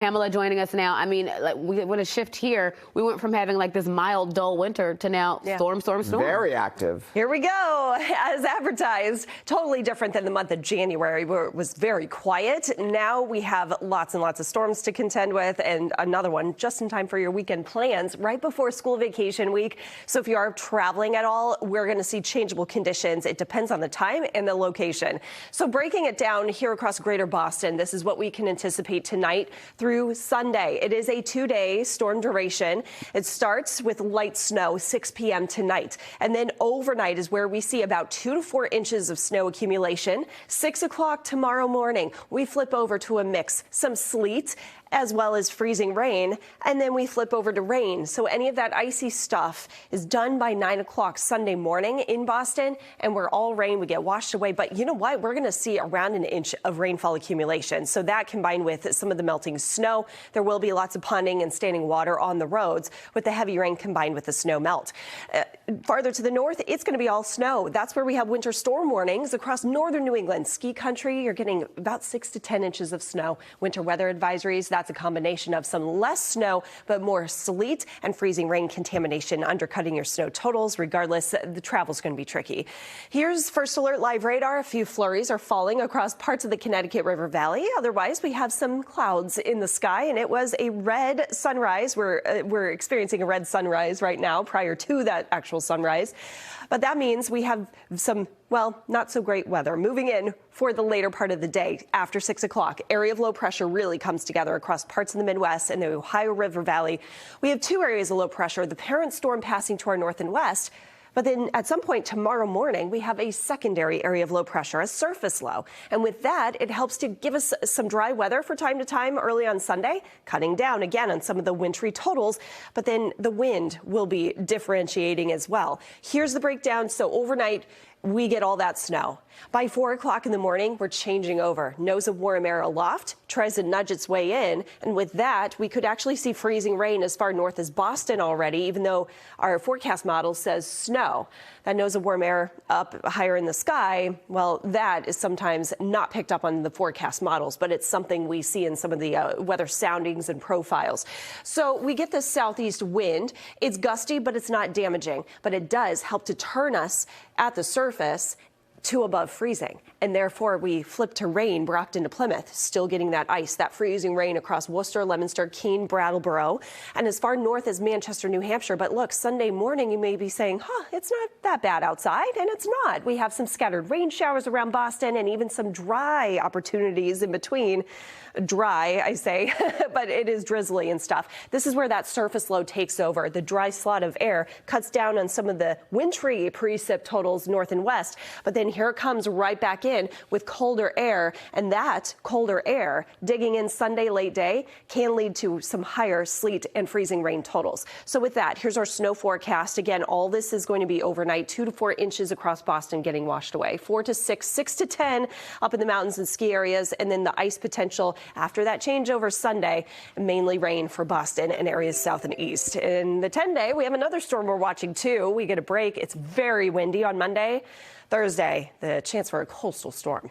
Pamela joining us now. I mean, like, we want to shift here. We went from having like this mild, dull winter to now storm. Very active. Here we go. As advertised, totally different than the month of January, where it was very quiet. Now we have lots and lots of storms to contend with, and another one just in time for your weekend plans right before school vacation week. So if you are traveling at all, we're going to see changeable conditions. It depends on the time and the location. So breaking it down here across greater Boston, this is what we can anticipate tonight through Sunday. It is a 2-day storm duration. It starts with light snow 6 p.m. tonight, and then overnight is where we see about 2 to 4 inches of snow accumulation. 6 o'clock tomorrow morning, we flip over to a mix, some sleet as well as freezing rain, and then we flip over to rain. So any of that icy stuff is done by 9 o'clock Sunday morning in Boston, and we're all rain. We get washed away. But you know what? We're going to see around an inch of rainfall accumulation. So that combined with some of the melting snow, there will be lots of ponding and standing water on the roads with the heavy rain combined with the snow melt. Farther to the north, it's going to be all snow. That's where we have winter storm warnings across northern New England. Ski country, you're getting about 6 to 10 inches of snow. Winter weather advisories, that's a combination of some less snow, but more sleet and freezing rain contamination undercutting your snow totals. Regardless, the travel's going to be tricky. Here's First Alert Live radar. A few flurries are falling across parts of the Connecticut River Valley. Otherwise, we have some clouds in the sky, and it was a red sunrise. We're experiencing a red sunrise right now prior to that actual sunrise. But that means we have some, well, not so great weather moving in for the later part of the day after 6 o'clock. Area of low pressure really comes together across parts of the Midwest and the Ohio River Valley. We have 2 areas of low pressure, the parent storm passing to our north and west. But then at some point tomorrow morning, we have a secondary area of low pressure, a surface low. And with that, it helps to give us some dry weather for time to time early on Sunday, cutting down again on some of the wintry totals. But then the wind will be differentiating as well. Here's the breakdown. So overnight, we get all that snow. By 4 o'clock in the morning, we're changing over. Nose of warm air aloft tries to nudge its way in. And with that, we could actually see freezing rain as far north as Boston already, even though our forecast model says snow. That nose of warm air up higher in the sky, well, that is sometimes not picked up on the forecast models, but it's something we see in some of the weather soundings and profiles. So we get this southeast wind. It's gusty, but it's not damaging. But it does help to turn us at the surface to above freezing, and therefore we flip to rain. Brockton to Plymouth, still getting that ice, that freezing rain across Worcester, Leominster, Keene, Brattleboro, and as far north as Manchester, New Hampshire. But look, Sunday morning you may be saying, it's not that bad outside, and it's not. We have some scattered rain showers around Boston and even some dry opportunities in between. Dry, I say, but it is drizzly and stuff. This is where that surface low takes over. The dry slot of air cuts down on some of the wintry precip totals north and west, but then here it comes right back in with colder air, and that colder air digging in Sunday late day can lead to some higher sleet and freezing rain totals. So with that, here's our snow forecast. Again, all this is going to be overnight, 2 to 4 inches across Boston getting washed away, 4 to 6, 6 to 10 up in the mountains and ski areas, and then the ice potential after that changeover Sunday, mainly rain for Boston and areas south and east. In the 10-day, we have another storm we're watching too. We get a break. It's very windy on Monday. Thursday, the chance for a coastal storm.